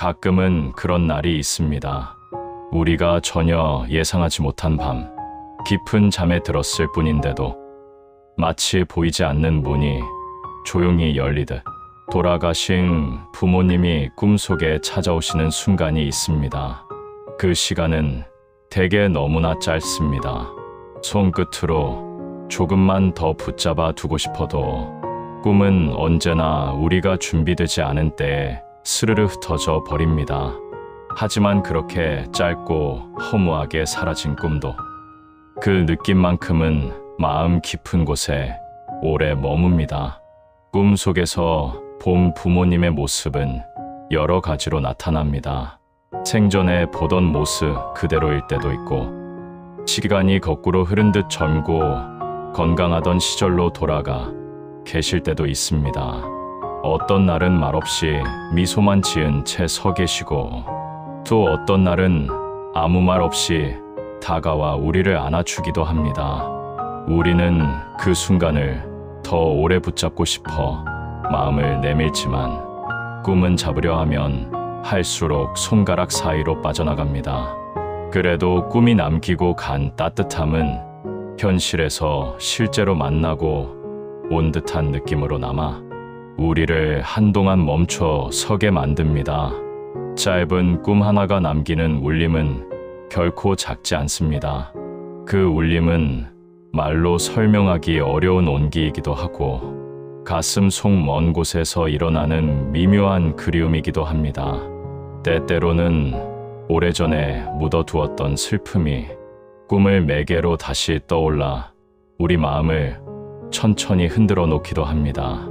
가끔은 그런 날이 있습니다. 우리가 전혀 예상하지 못한 밤, 깊은 잠에 들었을 뿐인데도 마치 보이지 않는 문이 조용히 열리듯 돌아가신 부모님이 꿈속에 찾아오시는 순간이 있습니다. 그 시간은 대개 너무나 짧습니다. 손끝으로 조금만 더 붙잡아 두고 싶어도 꿈은 언제나 우리가 준비되지 않은 때에 스르르 흩어져 버립니다. 하지만 그렇게 짧고 허무하게 사라진 꿈도 그 느낌만큼은 마음 깊은 곳에 오래 머뭅니다. 꿈 속에서 본 부모님의 모습은 여러 가지로 나타납니다. 생전에 보던 모습 그대로일 때도 있고, 시간이 거꾸로 흐른 듯 젊고 건강하던 시절로 돌아가 계실 때도 있습니다. 어떤 날은 말없이 미소만 지은 채 서 계시고, 또 어떤 날은 아무 말 없이 다가와 우리를 안아주기도 합니다. 우리는 그 순간을 더 오래 붙잡고 싶어 마음을 내밀지만, 꿈은 잡으려 하면 할수록 손가락 사이로 빠져나갑니다. 그래도 꿈이 남기고 간 따뜻함은 현실에서 실제로 만나고 온 듯한 느낌으로 남아 우리를 한동안 멈춰 서게 만듭니다. 짧은 꿈 하나가 남기는 울림은 결코 작지 않습니다. 그 울림은 말로 설명하기 어려운 온기이기도 하고, 가슴 속 먼 곳에서 일어나는 미묘한 그리움이기도 합니다. 때때로는 오래전에 묻어두었던 슬픔이 꿈을 매개로 다시 떠올라 우리 마음을 천천히 흔들어 놓기도 합니다.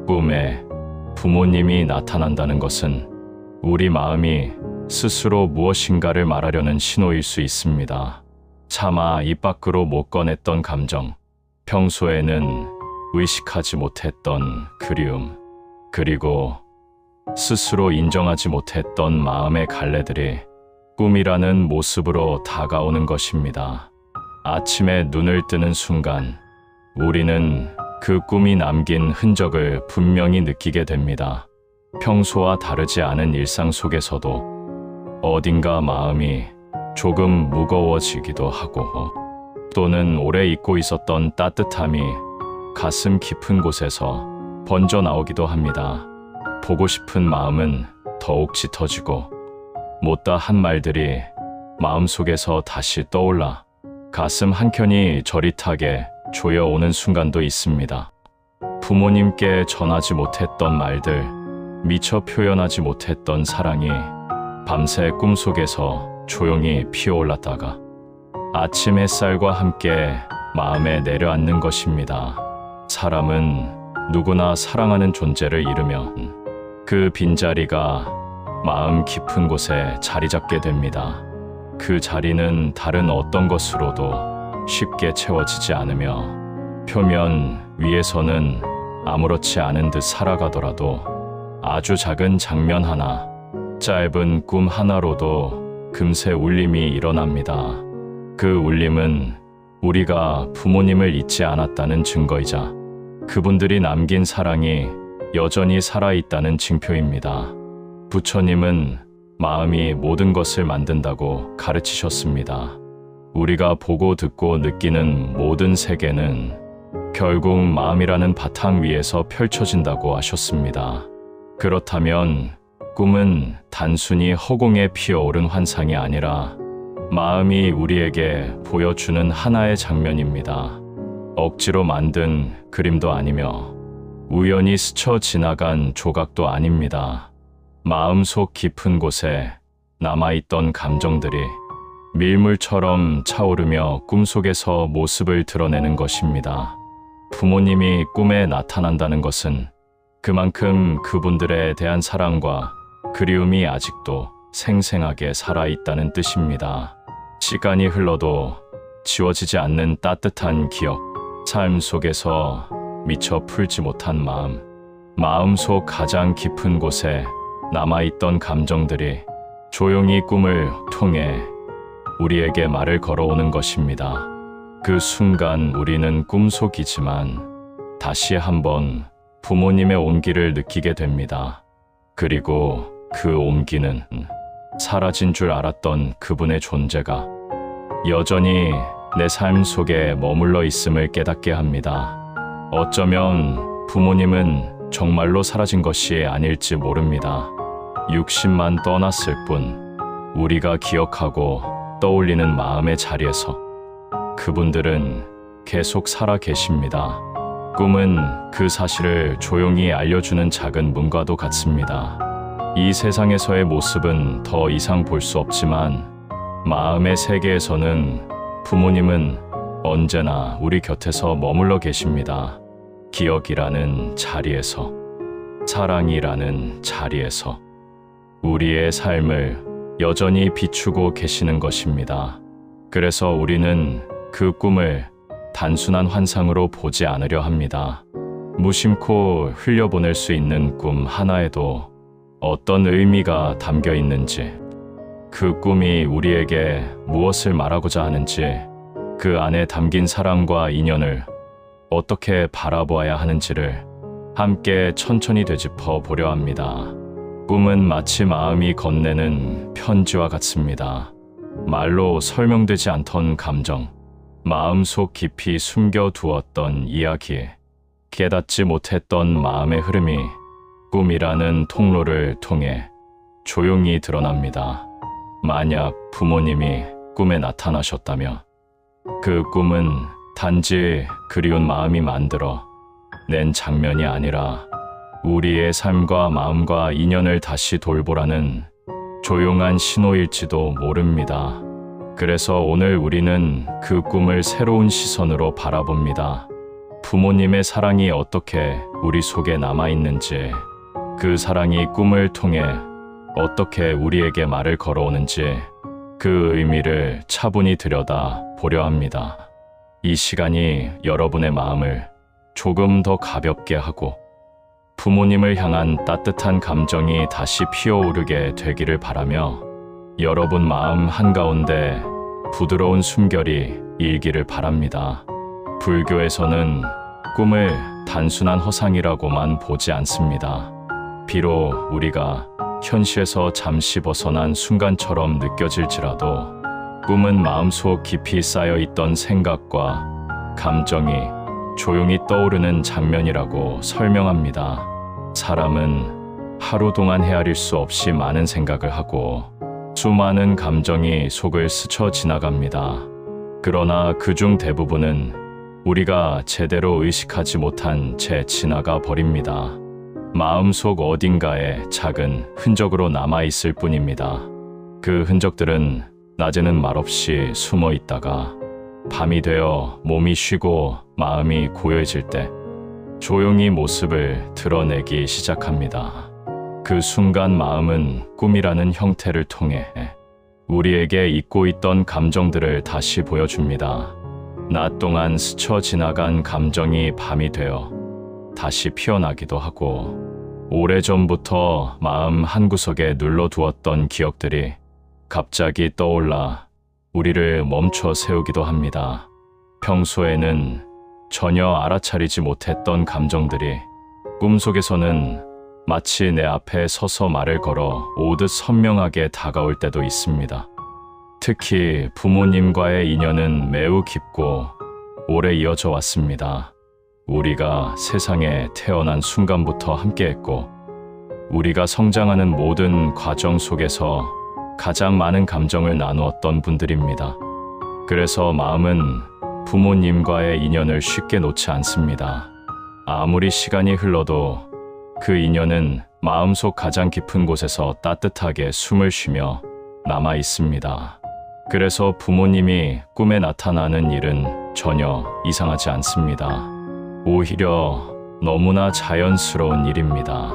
꿈에 부모님이 나타난다는 것은 우리 마음이 스스로 무엇인가를 말하려는 신호일 수 있습니다. 차마 입 밖으로 못 꺼냈던 감정, 평소에는 의식하지 못했던 그리움, 그리고 스스로 인정하지 못했던 마음의 갈래들이 꿈이라는 모습으로 다가오는 것입니다. 아침에 눈을 뜨는 순간 우리는 그 꿈이 남긴 흔적을 분명히 느끼게 됩니다. 평소와 다르지 않은 일상 속에서도 어딘가 마음이 조금 무거워지기도 하고, 또는 오래 잊고 있었던 따뜻함이 가슴 깊은 곳에서 번져 나오기도 합니다. 보고 싶은 마음은 더욱 짙어지고, 못다 한 말들이 마음속에서 다시 떠올라 가슴 한켠이 저릿하게 조여오는 순간도 있습니다. 부모님께 전하지 못했던 말들, 미처 표현하지 못했던 사랑이 밤새 꿈속에서 조용히 피어올랐다가 아침 햇살과 함께 마음에 내려앉는 것입니다. 사람은 누구나 사랑하는 존재를 잃으면 그 빈자리가 마음 깊은 곳에 자리 잡게 됩니다. 그 자리는 다른 어떤 것으로도 쉽게 채워지지 않으며, 표면 위에서는 아무렇지 않은 듯 살아가더라도 아주 작은 장면 하나, 짧은 꿈 하나로도 금세 울림이 일어납니다. 그 울림은 우리가 부모님을 잊지 않았다는 증거이자 그분들이 남긴 사랑이 여전히 살아있다는 징표입니다. 부처님은 마음이 모든 것을 만든다고 가르치셨습니다. 우리가 보고 듣고 느끼는 모든 세계는 결국 마음이라는 바탕 위에서 펼쳐진다고 하셨습니다. 그렇다면 꿈은 단순히 허공에 피어오른 환상이 아니라 마음이 우리에게 보여주는 하나의 장면입니다. 억지로 만든 그림도 아니며 우연히 스쳐 지나간 조각도 아닙니다. 마음속 깊은 곳에 남아있던 감정들이 밀물처럼 차오르며 꿈속에서 모습을 드러내는 것입니다. 부모님이 꿈에 나타난다는 것은 그만큼 그분들에 대한 사랑과 그리움이 아직도 생생하게 살아있다는 뜻입니다. 시간이 흘러도 지워지지 않는 따뜻한 기억, 삶 속에서 미처 풀지 못한 마음, 마음속 가장 깊은 곳에 남아있던 감정들이 조용히 꿈을 통해 우리에게 말을 걸어오는 것입니다. 그 순간 우리는 꿈속이지만 다시 한번 부모님의 온기를 느끼게 됩니다. 그리고 그 온기는 사라진 줄 알았던 그분의 존재가 여전히 내 삶 속에 머물러 있음을 깨닫게 합니다. 어쩌면 부모님은 정말로 사라진 것이 아닐지 모릅니다. 육신만 떠났을 뿐 우리가 기억하고 떠올리는 마음의 자리에서 그분들은 계속 살아 계십니다. 꿈은 그 사실을 조용히 알려주는 작은 문과도 같습니다. 이 세상에서의 모습은 더 이상 볼 수 없지만 마음의 세계에서는 부모님은 언제나 우리 곁에서 머물러 계십니다. 기억이라는 자리에서, 사랑이라는 자리에서 우리의 삶을 여전히 비추고 계시는 것입니다. 그래서 우리는 그 꿈을 단순한 환상으로 보지 않으려 합니다. 무심코 흘려보낼 수 있는 꿈 하나에도 어떤 의미가 담겨 있는지, 그 꿈이 우리에게 무엇을 말하고자 하는지, 그 안에 담긴 사랑과 인연을 어떻게 바라보아야 하는지를 함께 천천히 되짚어 보려 합니다. 꿈은 마치 마음이 건네는 편지와 같습니다. 말로 설명되지 않던 감정, 마음속 깊이 숨겨두었던 이야기, 깨닫지 못했던 마음의 흐름이 꿈이라는 통로를 통해 조용히 드러납니다. 만약 부모님이 꿈에 나타나셨다면 그 꿈은 단지 그리운 마음이 만들어 낸 장면이 아니라 우리의 삶과 마음과 인연을 다시 돌보라는 조용한 신호일지도 모릅니다. 그래서 오늘 우리는 그 꿈을 새로운 시선으로 바라봅니다. 부모님의 사랑이 어떻게 우리 속에 남아있는지, 그 사랑이 꿈을 통해 어떻게 우리에게 말을 걸어오는지 그 의미를 차분히 들여다 보려 합니다. 이 시간이 여러분의 마음을 조금 더 가볍게 하고 부모님을 향한 따뜻한 감정이 다시 피어오르게 되기를 바라며 여러분 마음 한가운데 부드러운 숨결이 일기를 바랍니다. 불교에서는 꿈을 단순한 허상이라고만 보지 않습니다. 비록 우리가 현실에서 잠시 벗어난 순간처럼 느껴질지라도 꿈은 마음속 깊이 쌓여있던 생각과 감정이 조용히 떠오르는 장면이라고 설명합니다. 사람은 하루 동안 헤아릴 수 없이 많은 생각을 하고 수많은 감정이 속을 스쳐 지나갑니다. 그러나 그중 대부분은 우리가 제대로 의식하지 못한 채 지나가 버립니다. 마음속 어딘가에 작은 흔적으로 남아있을 뿐입니다. 그 흔적들은 낮에는 말없이 숨어 있다가 밤이 되어 몸이 쉬고 마음이 고요해질 때 조용히 모습을 드러내기 시작합니다. 그 순간 마음은 꿈이라는 형태를 통해 우리에게 잊고 있던 감정들을 다시 보여줍니다. 낮 동안 스쳐 지나간 감정이 밤이 되어 다시 피어나기도 하고 오래전부터 마음 한구석에 눌러두었던 기억들이 갑자기 떠올라 우리를 멈춰 세우기도 합니다. 평소에는 전혀 알아차리지 못했던 감정들이 꿈속에서는 마치 내 앞에 서서 말을 걸어 오듯 선명하게 다가올 때도 있습니다. 특히 부모님과의 인연은 매우 깊고 오래 이어져 왔습니다. 우리가 세상에 태어난 순간부터 함께했고 우리가 성장하는 모든 과정 속에서 가장 많은 감정을 나누었던 분들입니다. 그래서 마음은 부모님과의 인연을 쉽게 놓지 않습니다. 아무리 시간이 흘러도 그 인연은 마음속 가장 깊은 곳에서 따뜻하게 숨을 쉬며 남아 있습니다. 그래서 부모님이 꿈에 나타나는 일은 전혀 이상하지 않습니다. 오히려 너무나 자연스러운 일입니다.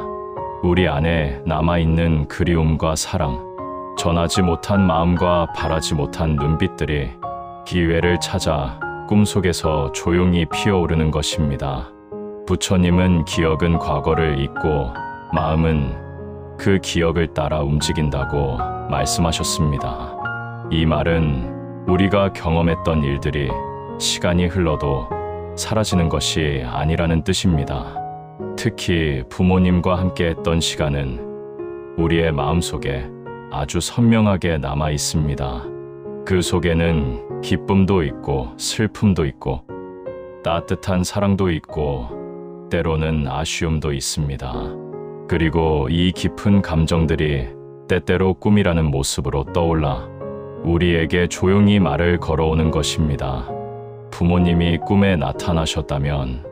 우리 안에 남아있는 그리움과 사랑, 전하지 못한 마음과 바라지 못한 눈빛들이 기회를 찾아 꿈속에서 조용히 피어오르는 것입니다. 부처님은 기억은 과거를 잊고 마음은 그 기억을 따라 움직인다고 말씀하셨습니다. 이 말은 우리가 경험했던 일들이 시간이 흘러도 사라지는 것이 아니라는 뜻입니다. 특히 부모님과 함께 했던 시간은 우리의 마음속에 아주 선명하게 남아 있습니다. 그 속에는 기쁨도 있고 슬픔도 있고 따뜻한 사랑도 있고 때로는 아쉬움도 있습니다. 그리고 이 깊은 감정들이 때때로 꿈이라는 모습으로 떠올라 우리에게 조용히 말을 걸어오는 것입니다. 부모님이 꿈에 나타나셨다면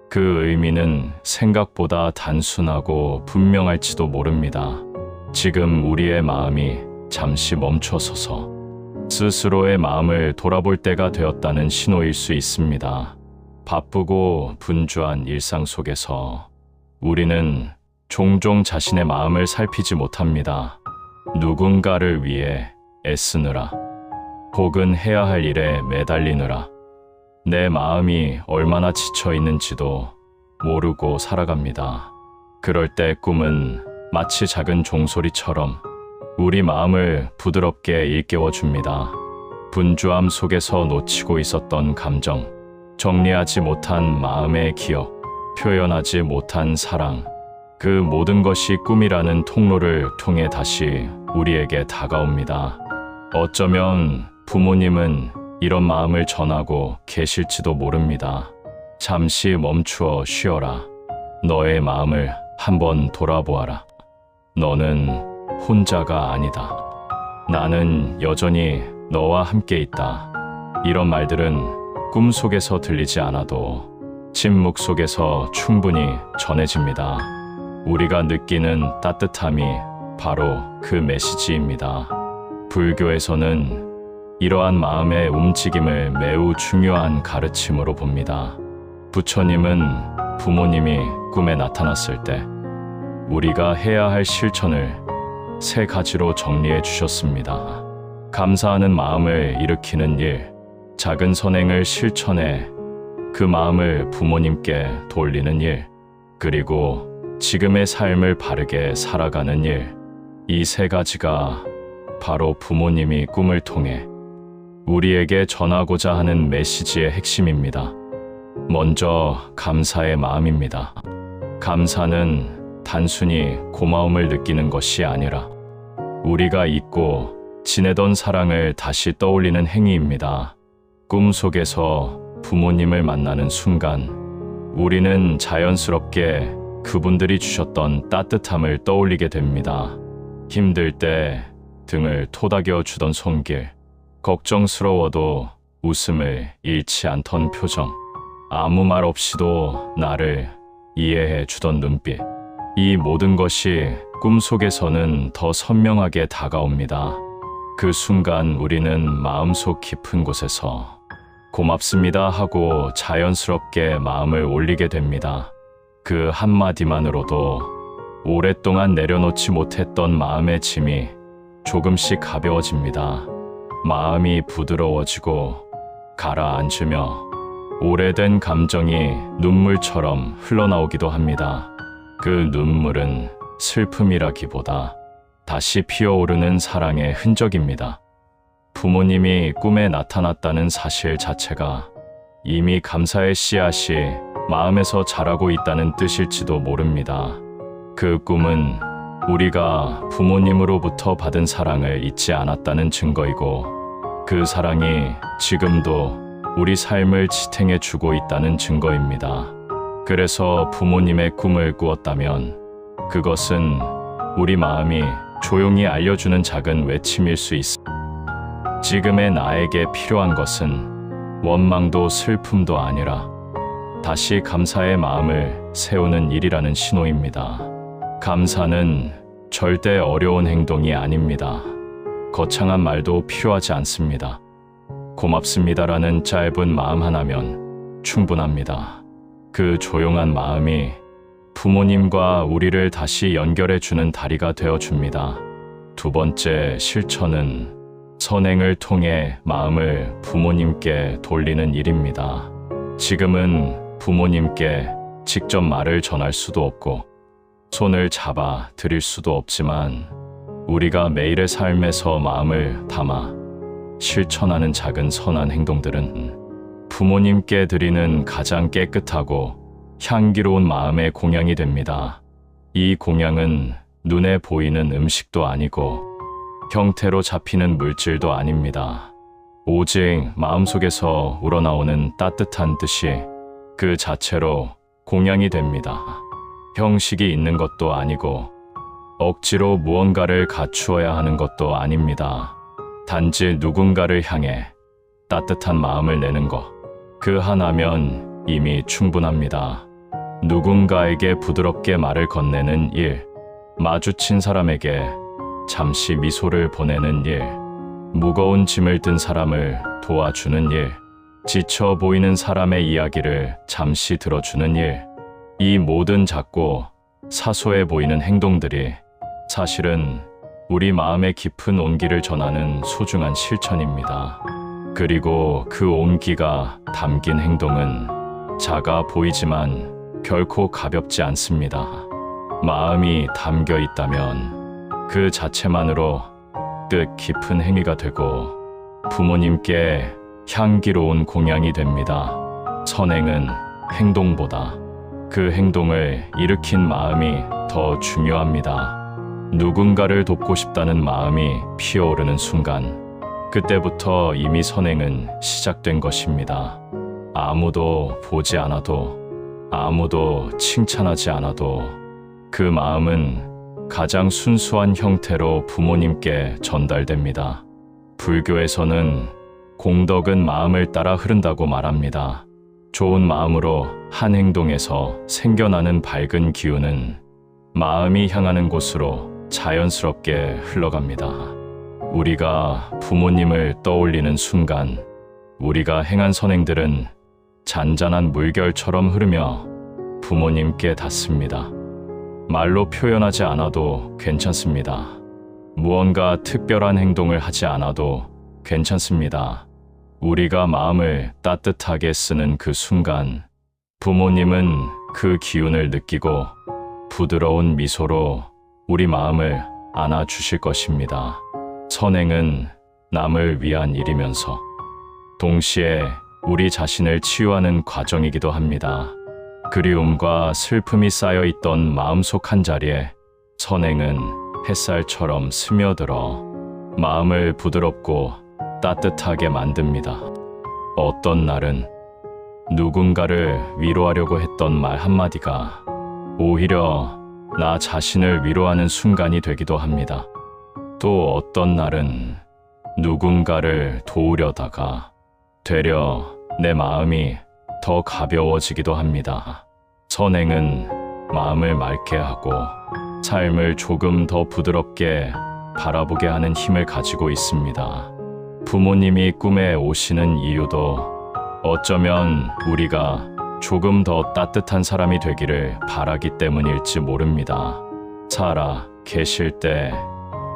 그 의미는 생각보다 단순하고 분명할지도 모릅니다. 지금 우리의 마음이 잠시 멈춰서서 스스로의 마음을 돌아볼 때가 되었다는 신호일 수 있습니다. 바쁘고 분주한 일상 속에서 우리는 종종 자신의 마음을 살피지 못합니다. 누군가를 위해 애쓰느라 혹은 해야 할 일에 매달리느라 내 마음이 얼마나 지쳐 있는지도 모르고 살아갑니다. 그럴 때 꿈은 마치 작은 종소리처럼 우리 마음을 부드럽게 일깨워 줍니다. 분주함 속에서 놓치고 있었던 감정, 정리하지 못한 마음의 기억, 표현하지 못한 사랑, 그 모든 것이 꿈이라는 통로를 통해 다시 우리에게 다가옵니다. 어쩌면 부모님은 이런 마음을 전하고 계실지도 모릅니다. 잠시 멈추어 쉬어라. 너의 마음을 한번 돌아보아라. 너는 혼자가 아니다. 나는 여전히 너와 함께 있다. 이런 말들은 꿈속에서 들리지 않아도 침묵 속에서 충분히 전해집니다. 우리가 느끼는 따뜻함이 바로 그 메시지입니다. 불교에서는 이러한 마음의 움직임을 매우 중요한 가르침으로 봅니다. 부처님은 부모님이 꿈에 나타났을 때 우리가 해야 할 실천을 3가지로 정리해 주셨습니다. 감사하는 마음을 일으키는 일, 작은 선행을 실천해 그 마음을 부모님께 돌리는 일, 그리고 지금의 삶을 바르게 살아가는 일. 이 3가지가 바로 부모님이 꿈을 통해 우리에게 전하고자 하는 메시지의 핵심입니다. 먼저 감사의 마음입니다. 감사는 단순히 고마움을 느끼는 것이 아니라 우리가 잊고 지내던 사랑을 다시 떠올리는 행위입니다. 꿈속에서 부모님을 만나는 순간 우리는 자연스럽게 그분들이 주셨던 따뜻함을 떠올리게 됩니다. 힘들 때 등을 토닥여 주던 손길, 걱정스러워도 웃음을 잃지 않던 표정, 아무 말 없이도 나를 이해해 주던 눈빛, 이 모든 것이 꿈속에서는 더 선명하게 다가옵니다. 그 순간 우리는 마음속 깊은 곳에서 고맙습니다 하고 자연스럽게 마음을 올리게 됩니다. 그 한마디만으로도 오랫동안 내려놓지 못했던 마음의 짐이 조금씩 가벼워집니다. 마음이 부드러워지고 가라앉으며 오래된 감정이 눈물처럼 흘러나오기도 합니다. 그 눈물은 슬픔이라기보다 다시 피어오르는 사랑의 흔적입니다. 부모님이 꿈에 나타났다는 사실 자체가 이미 감사의 씨앗이 마음에서 자라고 있다는 뜻일지도 모릅니다. 그 꿈은 우리가 부모님으로부터 받은 사랑을 잊지 않았다는 증거이고 그 사랑이 지금도 우리 삶을 지탱해 주고 있다는 증거입니다. 그래서 부모님의 꿈을 꾸었다면 그것은 우리 마음이 조용히 알려주는 작은 외침일 수 있습니다. 지금의 나에게 필요한 것은 원망도 슬픔도 아니라 다시 감사의 마음을 세우는 일이라는 신호입니다. 감사는 절대 어려운 행동이 아닙니다. 거창한 말도 필요하지 않습니다. 고맙습니다라는 짧은 마음 하나면 충분합니다. 그 조용한 마음이 부모님과 우리를 다시 연결해주는 다리가 되어줍니다. 2번째 실천은 선행을 통해 마음을 부모님께 돌리는 일입니다. 지금은 부모님께 직접 말을 전할 수도 없고 손을 잡아 드릴 수도 없지만 우리가 매일의 삶에서 마음을 담아 실천하는 작은 선한 행동들은 부모님께 드리는 가장 깨끗하고 향기로운 마음의 공양이 됩니다. 이 공양은 눈에 보이는 음식도 아니고 형태로 잡히는 물질도 아닙니다. 오직 마음속에서 우러나오는 따뜻한 뜻이 그 자체로 공양이 됩니다. 형식이 있는 것도 아니고 억지로 무언가를 갖추어야 하는 것도 아닙니다. 단지 누군가를 향해 따뜻한 마음을 내는 것, 그 하나면 이미 충분합니다. 누군가에게 부드럽게 말을 건네는 일, 마주친 사람에게 잠시 미소를 보내는 일, 무거운 짐을 든 사람을 도와주는 일, 지쳐 보이는 사람의 이야기를 잠시 들어주는 일, 이 모든 작고 사소해 보이는 행동들이 사실은 우리 마음의 깊은 온기를 전하는 소중한 실천입니다. 그리고 그 온기가 담긴 행동은 작아 보이지만 결코 가볍지 않습니다. 마음이 담겨 있다면 그 자체만으로 뜻 깊은 행위가 되고 부모님께 향기로운 공양이 됩니다. 선행은 행동보다 그 행동을 일으킨 마음이 더 중요합니다. 누군가를 돕고 싶다는 마음이 피어오르는 순간, 그때부터 이미 선행은 시작된 것입니다. 아무도 보지 않아도, 아무도 칭찬하지 않아도 그 마음은 가장 순수한 형태로 부모님께 전달됩니다. 불교에서는 공덕은 마음을 따라 흐른다고 말합니다. 좋은 마음으로 한 행동에서 생겨나는 밝은 기운은 마음이 향하는 곳으로 자연스럽게 흘러갑니다. 우리가 부모님을 떠올리는 순간, 우리가 행한 선행들은 잔잔한 물결처럼 흐르며 부모님께 닿습니다. 말로 표현하지 않아도 괜찮습니다. 무언가 특별한 행동을 하지 않아도 괜찮습니다. 우리가 마음을 따뜻하게 쓰는 그 순간, 부모님은 그 기운을 느끼고 부드러운 미소로 우리 마음을 안아주실 것입니다. 선행은 남을 위한 일이면서 동시에 우리 자신을 치유하는 과정이기도 합니다. 그리움과 슬픔이 쌓여있던 마음속 한자리에 선행은 햇살처럼 스며들어 마음을 부드럽고 따뜻하게 만듭니다. 어떤 날은 누군가를 위로하려고 했던 말 한마디가 오히려 나 자신을 위로하는 순간이 되기도 합니다. 또 어떤 날은 누군가를 도우려다가 되려 내 마음이 더 가벼워지기도 합니다. 선행은 마음을 맑게 하고 삶을 조금 더 부드럽게 바라보게 하는 힘을 가지고 있습니다. 부모님이 꿈에 오시는 이유도 어쩌면 우리가 조금 더 따뜻한 사람이 되기를 바라기 때문일지 모릅니다. 살아 계실 때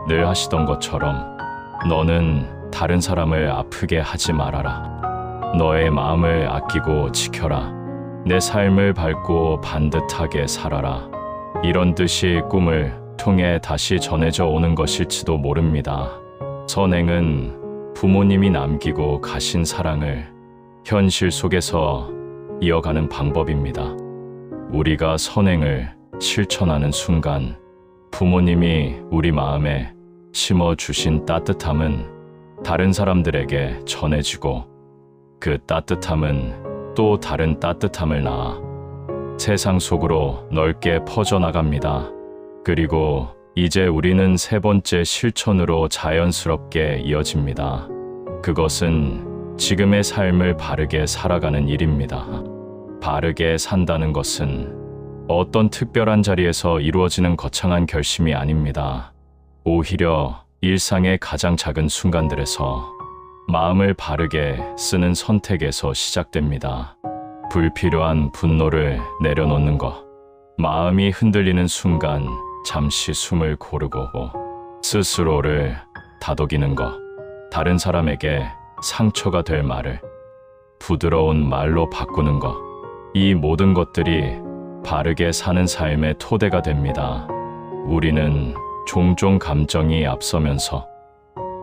늘 하시던 것처럼 너는 다른 사람을 아프게 하지 말아라. 너의 마음을 아끼고 지켜라. 내 삶을 밝고 반듯하게 살아라. 이런 뜻이 꿈을 통해 다시 전해져 오는 것일지도 모릅니다. 선행은 부모님이 남기고 가신 사랑을 현실 속에서 이어가는 방법입니다. 우리가 선행을 실천하는 순간 부모님이 우리 마음에 심어주신 따뜻함은 다른 사람들에게 전해지고 그 따뜻함은 또 다른 따뜻함을 낳아 세상 속으로 넓게 퍼져나갑니다. 그리고 이제 우리는 세 번째 실천으로 자연스럽게 이어집니다. 그것은 지금의 삶을 바르게 살아가는 일입니다. 바르게 산다는 것은 어떤 특별한 자리에서 이루어지는 거창한 결심이 아닙니다. 오히려 일상의 가장 작은 순간들에서 마음을 바르게 쓰는 선택에서 시작됩니다. 불필요한 분노를 내려놓는 것, 마음이 흔들리는 순간 잠시 숨을 고르고 스스로를 다독이는 것, 다른 사람에게 상처가 될 말을 부드러운 말로 바꾸는 것, 이 모든 것들이 바르게 사는 삶의 토대가 됩니다. 우리는 종종 감정이 앞서면서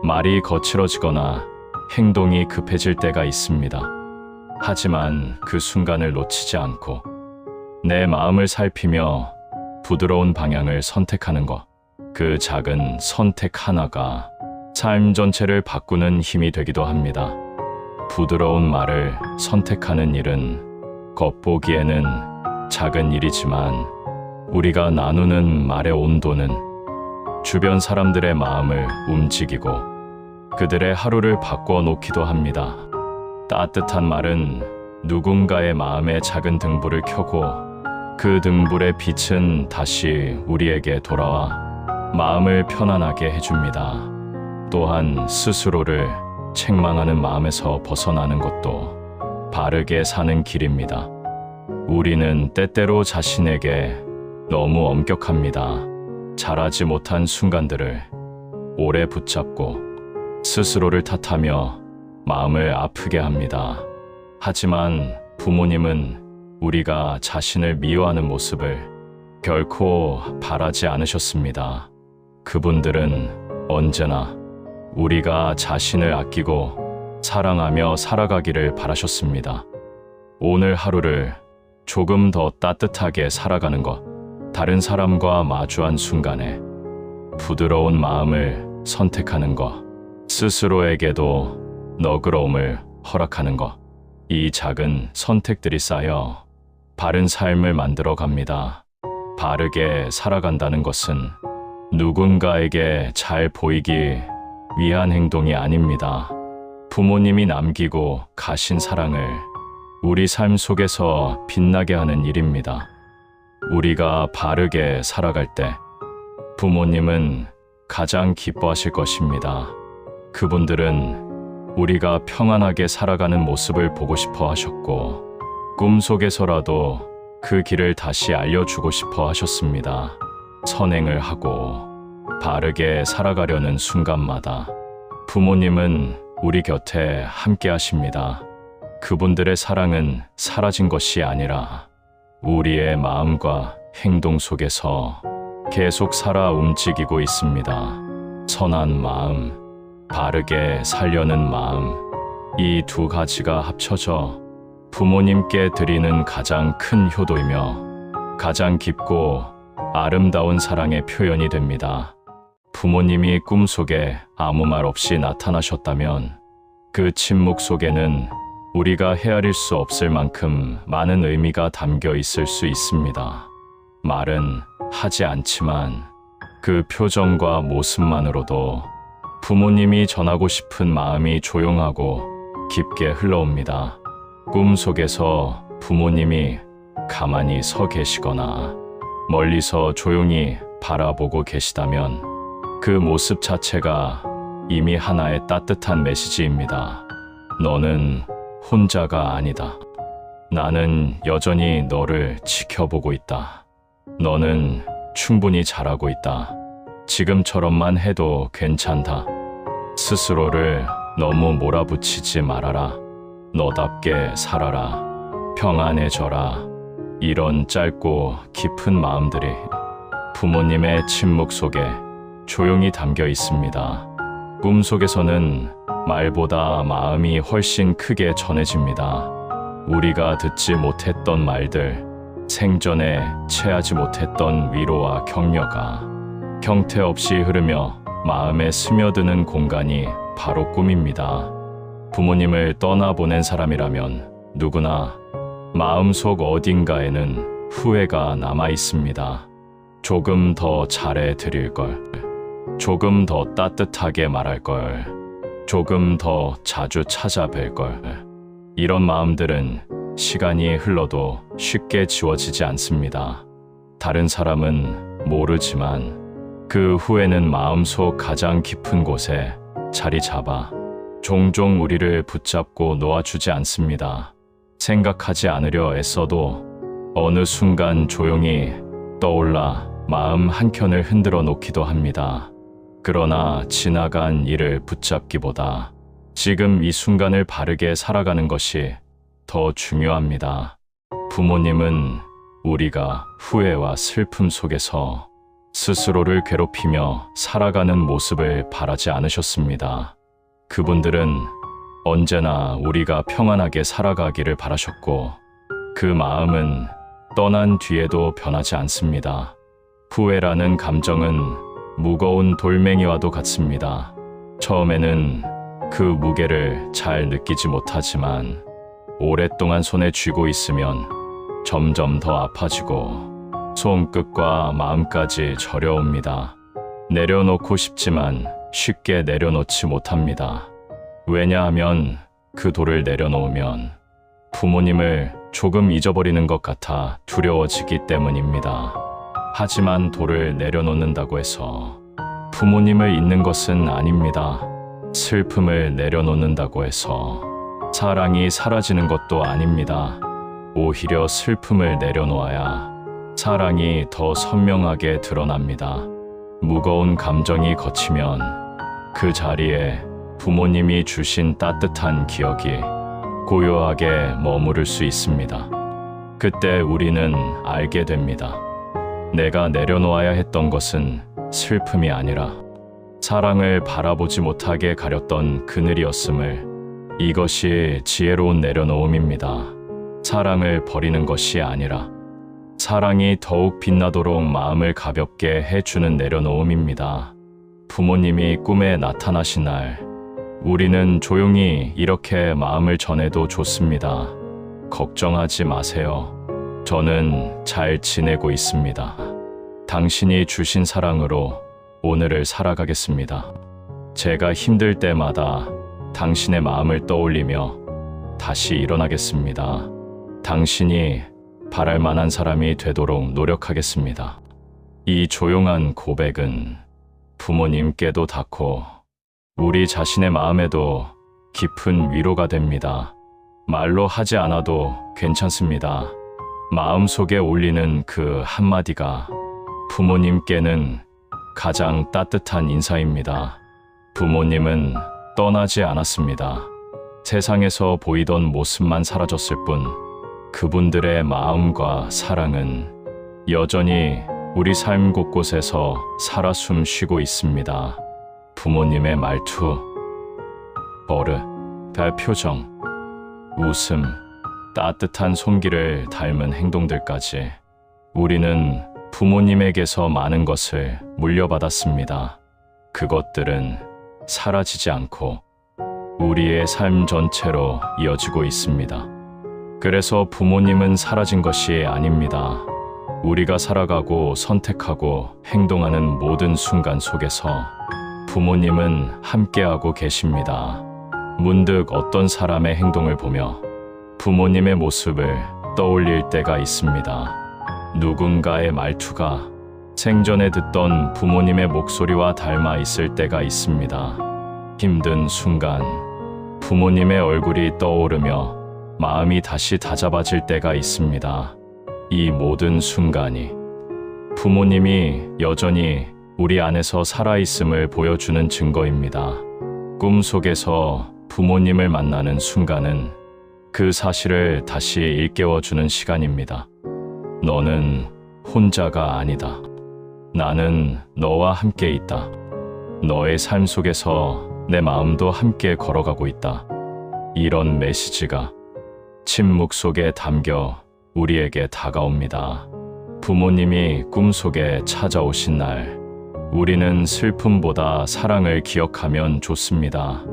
말이 거칠어지거나 행동이 급해질 때가 있습니다. 하지만 그 순간을 놓치지 않고 내 마음을 살피며 부드러운 방향을 선택하는 것, 그 작은 선택 하나가 삶 전체를 바꾸는 힘이 되기도 합니다. 부드러운 말을 선택하는 일은 겉보기에는 작은 일이지만 우리가 나누는 말의 온도는 주변 사람들의 마음을 움직이고 그들의 하루를 바꿔 놓기도 합니다. 따뜻한 말은 누군가의 마음에 작은 등불을 켜고 그 등불의 빛은 다시 우리에게 돌아와 마음을 편안하게 해줍니다. 또한 스스로를 책망하는 마음에서 벗어나는 것도 바르게 사는 길입니다. 우리는 때때로 자신에게 너무 엄격합니다. 잘하지 못한 순간들을 오래 붙잡고 스스로를 탓하며 마음을 아프게 합니다. 하지만 부모님은 우리가 자신을 미워하는 모습을 결코 바라지 않으셨습니다. 그분들은 언제나 우리가 자신을 아끼고 사랑하며 살아가기를 바라셨습니다. 오늘 하루를 조금 더 따뜻하게 살아가는 것, 다른 사람과 마주한 순간에 부드러운 마음을 선택하는 것, 스스로에게도 너그러움을 허락하는 것, 이 작은 선택들이 쌓여 바른 삶을 만들어 갑니다. 바르게 살아간다는 것은 누군가에게 잘 보이기 위한 행동이 아닙니다. 부모님이 남기고 가신 사랑을 우리 삶 속에서 빛나게 하는 일입니다. 우리가 바르게 살아갈 때 부모님은 가장 기뻐하실 것입니다. 그분들은 우리가 평안하게 살아가는 모습을 보고 싶어 하셨고 꿈속에서라도 그 길을 다시 알려주고 싶어 하셨습니다. 선행을 하고 바르게 살아가려는 순간마다 부모님은 우리 곁에 함께 하십니다. 그분들의 사랑은 사라진 것이 아니라 우리의 마음과 행동 속에서 계속 살아 움직이고 있습니다. 선한 마음, 바르게 살려는 마음, 이 두 가지가 합쳐져 부모님께 드리는 가장 큰 효도이며 가장 깊고 아름다운 사랑의 표현이 됩니다. 부모님이 꿈속에 아무 말 없이 나타나셨다면 그 침묵 속에는 우리가 헤아릴 수 없을 만큼 많은 의미가 담겨 있을 수 있습니다. 말은 하지 않지만 그 표정과 모습만으로도 부모님이 전하고 싶은 마음이 조용하고 깊게 흘러옵니다. 꿈속에서 부모님이 가만히 서 계시거나 멀리서 조용히 바라보고 계시다면 그 모습 자체가 이미 하나의 따뜻한 메시지입니다. 너는 혼자가 아니다. 나는 여전히 너를 지켜보고 있다. 너는 충분히 잘하고 있다. 지금처럼만 해도 괜찮다. 스스로를 너무 몰아붙이지 말아라. 너답게 살아라. 평안해져라. 이런 짧고 깊은 마음들이 부모님의 침묵 속에 조용히 담겨 있습니다. 꿈속에서는 말보다 마음이 훨씬 크게 전해집니다. 우리가 듣지 못했던 말들, 생전에 채하지 못했던 위로와 격려가 형태 없이 흐르며 마음에 스며드는 공간이 바로 꿈입니다. 부모님을 떠나보낸 사람이라면 누구나 마음속 어딘가에는 후회가 남아 있습니다. 조금 더 잘해 드릴 걸, 조금 더 따뜻하게 말할 걸, 조금 더 자주 찾아뵐 걸. 이런 마음들은 시간이 흘러도 쉽게 지워지지 않습니다. 다른 사람은 모르지만 그 후회는 마음속 가장 깊은 곳에 자리 잡아 종종 우리를 붙잡고 놓아주지 않습니다. 생각하지 않으려 애써도 어느 순간 조용히 떠올라 마음 한켠을 흔들어 놓기도 합니다. 그러나 지나간 일을 붙잡기보다 지금 이 순간을 바르게 살아가는 것이 더 중요합니다. 부모님은 우리가 후회와 슬픔 속에서 스스로를 괴롭히며 살아가는 모습을 바라지 않으셨습니다. 그분들은 언제나 우리가 평안하게 살아가기를 바라셨고 그 마음은 떠난 뒤에도 변하지 않습니다. 후회라는 감정은 무거운 돌멩이와도 같습니다. 처음에는 그 무게를 잘 느끼지 못하지만 오랫동안 손에 쥐고 있으면 점점 더 아파지고 손끝과 마음까지 저려옵니다. 내려놓고 싶지만 쉽게 내려놓지 못합니다. 왜냐하면 그 돌을 내려놓으면 부모님을 조금 잊어버리는 것 같아 두려워지기 때문입니다. 하지만 돌을 내려놓는다고 해서 부모님을 잊는 것은 아닙니다. 슬픔을 내려놓는다고 해서 사랑이 사라지는 것도 아닙니다. 오히려 슬픔을 내려놓아야 사랑이 더 선명하게 드러납니다. 무거운 감정이 걷히면 그 자리에 부모님이 주신 따뜻한 기억이 고요하게 머무를 수 있습니다. 그때 우리는 알게 됩니다. 내가 내려놓아야 했던 것은 슬픔이 아니라 사랑을 바라보지 못하게 가렸던 그늘이었음을. 이것이 지혜로운 내려놓음입니다. 사랑을 버리는 것이 아니라 사랑이 더욱 빛나도록 마음을 가볍게 해주는 내려놓음입니다. 부모님이 꿈에 나타나신 날, 우리는 조용히 이렇게 마음을 전해도 좋습니다. 걱정하지 마세요. 저는 잘 지내고 있습니다. 당신이 주신 사랑으로 오늘을 살아가겠습니다. 제가 힘들 때마다 당신의 마음을 떠올리며 다시 일어나겠습니다. 당신이 바랄 만한 사람이 되도록 노력하겠습니다. 이 조용한 고백은 부모님께도 닿고 우리 자신의 마음에도 깊은 위로가 됩니다. 말로 하지 않아도 괜찮습니다. 마음속에 올리는 그 한마디가 부모님께는 가장 따뜻한 인사입니다. 부모님은 떠나지 않았습니다. 세상에서 보이던 모습만 사라졌을 뿐 그분들의 마음과 사랑은 여전히 우리 삶 곳곳에서 살아 숨쉬고 있습니다. 부모님의 말투, 버릇, 표정, 웃음, 따뜻한 손길을 닮은 행동들까지 우리는 부모님에게서 많은 것을 물려받았습니다. 그것들은 사라지지 않고 우리의 삶 전체로 이어지고 있습니다. 그래서 부모님은 사라진 것이 아닙니다. 우리가 살아가고 선택하고 행동하는 모든 순간 속에서 부모님은 함께하고 계십니다. 문득 어떤 사람의 행동을 보며 부모님의 모습을 떠올릴 때가 있습니다. 누군가의 말투가 생전에 듣던 부모님의 목소리와 닮아 있을 때가 있습니다. 힘든 순간 부모님의 얼굴이 떠오르며 마음이 다시 다잡아질 때가 있습니다. 이 모든 순간이 부모님이 여전히 우리 안에서 살아있음을 보여주는 증거입니다. 꿈속에서 부모님을 만나는 순간은 그 사실을 다시 일깨워주는 시간입니다. 너는 혼자가 아니다. 나는 너와 함께 있다. 너의 삶 속에서 내 마음도 함께 걸어가고 있다. 이런 메시지가 침묵 속에 담겨 우리에게 다가옵니다. 부모님이 꿈속에 찾아오신 날, 우리는 슬픔보다 사랑을 기억하면 좋습니다.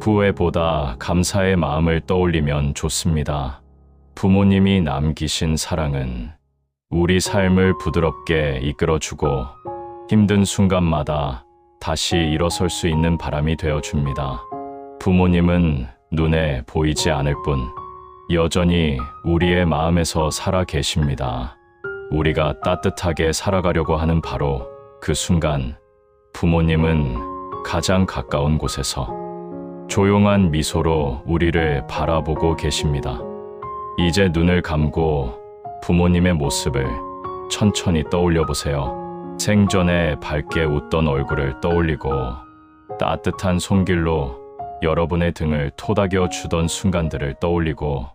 후회보다 감사의 마음을 떠올리면 좋습니다. 부모님이 남기신 사랑은 우리 삶을 부드럽게 이끌어주고 힘든 순간마다 다시 일어설 수 있는 바람이 되어줍니다. 부모님은 눈에 보이지 않을 뿐 여전히 우리의 마음에서 살아 계십니다. 우리가 따뜻하게 살아가려고 하는 바로 그 순간, 부모님은 가장 가까운 곳에서 조용한 미소로 우리를 바라보고 계십니다. 이제 눈을 감고 부모님의 모습을 천천히 떠올려 보세요. 생전에 밝게 웃던 얼굴을 떠올리고 따뜻한 손길로 여러분의 등을 토닥여 주던 순간들을 떠올리고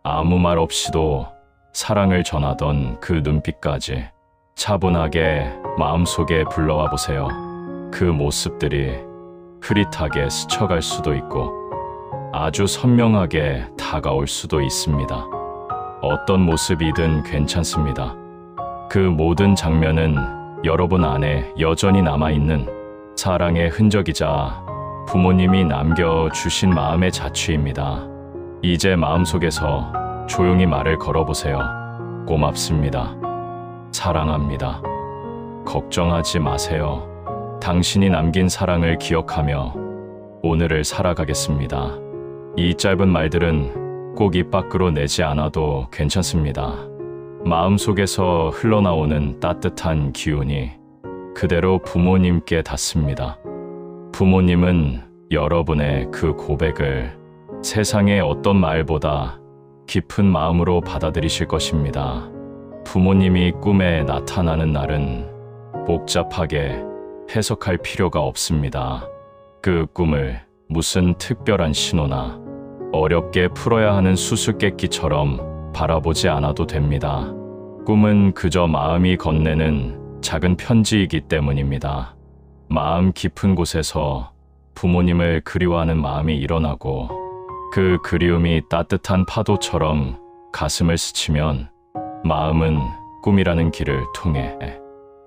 아무 말 없이도 사랑을 전하던 그 눈빛까지 차분하게 마음속에 불러와 보세요. 그 모습들이 흐릿하게 스쳐갈 수도 있고 아주 선명하게 다가올 수도 있습니다. 어떤 모습이든 괜찮습니다. 그 모든 장면은 여러분 안에 여전히 남아있는 사랑의 흔적이자 부모님이 남겨주신 마음의 자취입니다. 이제 마음속에서 조용히 말을 걸어보세요. 고맙습니다. 사랑합니다. 걱정하지 마세요. 당신이 남긴 사랑을 기억하며 오늘을 살아가겠습니다. 이 짧은 말들은 꼭 입 밖으로 내지 않아도 괜찮습니다. 마음속에서 흘러나오는 따뜻한 기운이 그대로 부모님께 닿습니다. 부모님은 여러분의 그 고백을 세상의 어떤 말보다 깊은 마음으로 받아들이실 것입니다. 부모님이 꿈에 나타나는 날은 복잡하게 해석할 필요가 없습니다. 그 꿈을 무슨 특별한 신호나 어렵게 풀어야 하는 수수께끼처럼 바라보지 않아도 됩니다. 꿈은 그저 마음이 건네는 작은 편지이기 때문입니다. 마음 깊은 곳에서 부모님을 그리워하는 마음이 일어나고 그 그리움이 따뜻한 파도처럼 가슴을 스치면 마음은 꿈이라는 길을 통해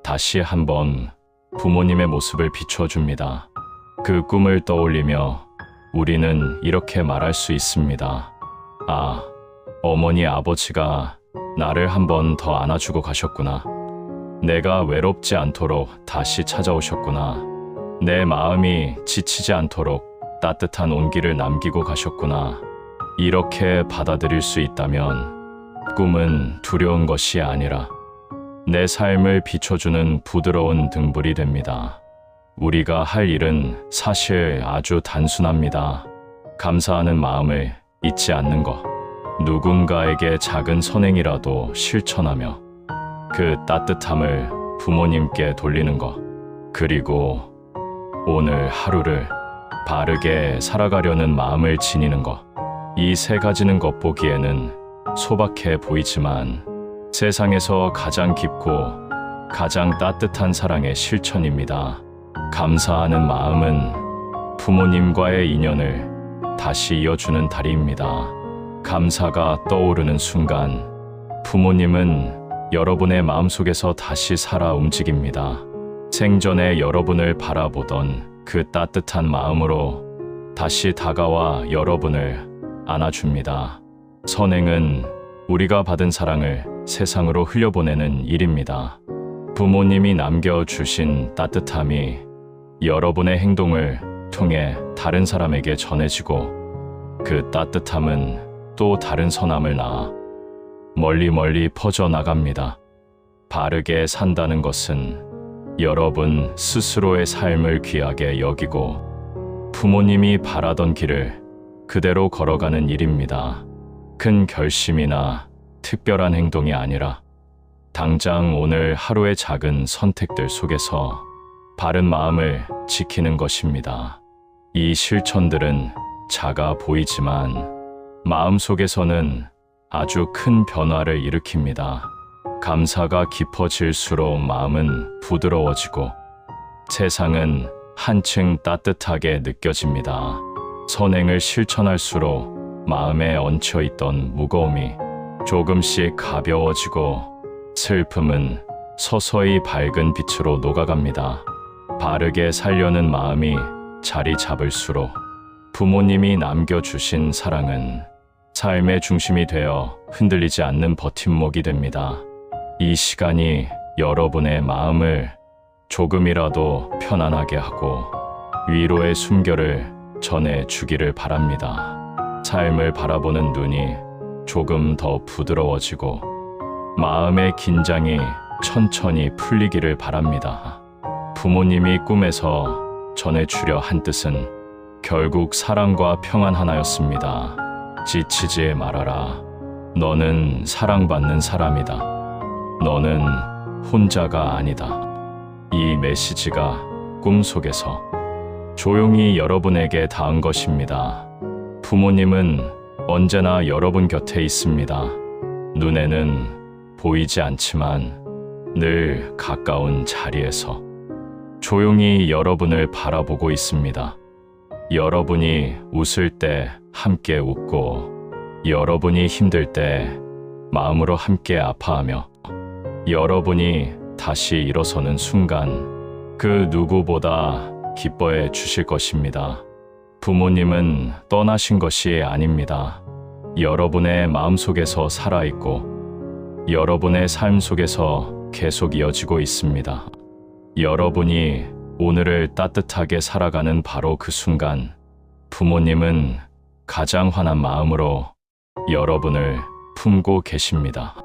다시 한번 부모님의 모습을 비춰줍니다. 그 꿈을 떠올리며 우리는 이렇게 말할 수 있습니다. 아, 어머니 아버지가 나를 한 번 더 안아주고 가셨구나. 내가 외롭지 않도록 다시 찾아오셨구나. 내 마음이 지치지 않도록 따뜻한 온기를 남기고 가셨구나. 이렇게 받아들일 수 있다면 꿈은 두려운 것이 아니라 내 삶을 비춰주는 부드러운 등불이 됩니다. 우리가 할 일은 사실 아주 단순합니다. 감사하는 마음을 잊지 않는 것. 누군가에게 작은 선행이라도 실천하며 그 따뜻함을 부모님께 돌리는 것. 그리고 오늘 하루를 바르게 살아가려는 마음을 지니는 것. 이 세 가지는 겉보기에는 소박해 보이지만 세상에서 가장 깊고 가장 따뜻한 사랑의 실천입니다. 감사하는 마음은 부모님과의 인연을 다시 이어주는 다리입니다. 감사가 떠오르는 순간 부모님은 여러분의 마음속에서 다시 살아 움직입니다. 생전에 여러분을 바라보던 그 따뜻한 마음으로 다시 다가와 여러분을 안아줍니다. 선행은 우리가 받은 사랑을 세상으로 흘려보내는 일입니다. 부모님이 남겨주신 따뜻함이 여러분의 행동을 통해 다른 사람에게 전해지고 그 따뜻함은 또 다른 선함을 낳아 멀리 퍼져나갑니다. 바르게 산다는 것은 여러분 스스로의 삶을 귀하게 여기고 부모님이 바라던 길을 그대로 걸어가는 일입니다. 큰 결심이나 특별한 행동이 아니라 당장 오늘 하루의 작은 선택들 속에서 바른 마음을 지키는 것입니다. 이 실천들은 작아 보이지만 마음속에서는 아주 큰 변화를 일으킵니다. 감사가 깊어질수록 마음은 부드러워지고 세상은 한층 따뜻하게 느껴집니다. 선행을 실천할수록 마음에 얹혀있던 무거움이 조금씩 가벼워지고 슬픔은 서서히 밝은 빛으로 녹아갑니다. 바르게 살려는 마음이 자리 잡을수록 부모님이 남겨주신 사랑은 삶의 중심이 되어 흔들리지 않는 버팀목이 됩니다. 이 시간이 여러분의 마음을 조금이라도 편안하게 하고 위로의 숨결을 전해주기를 바랍니다. 삶을 바라보는 눈이 조금 더 부드러워지고 마음의 긴장이 천천히 풀리기를 바랍니다. 부모님이 꿈에서 전해주려 한 뜻은 결국 사랑과 평안 하나였습니다. 지치지 말아라. 너는 사랑받는 사람이다. 너는 혼자가 아니다. 이 메시지가 꿈속에서 조용히 여러분에게 닿은 것입니다. 부모님은 언제나 여러분 곁에 있습니다. 눈에는 보이지 않지만 늘 가까운 자리에서 조용히 여러분을 바라보고 있습니다. 여러분이 웃을 때 함께 웃고 여러분이 힘들 때 마음으로 함께 아파하며 여러분이 다시 일어서는 순간 그 누구보다 기뻐해 주실 것입니다. 부모님은 떠나신 것이 아닙니다. 여러분의 마음속에서 살아있고 여러분의 삶 속에서 계속 이어지고 있습니다. 여러분이 오늘을 따뜻하게 살아가는 바로 그 순간 부모님은 가장 환한 마음으로 여러분을 품고 계십니다.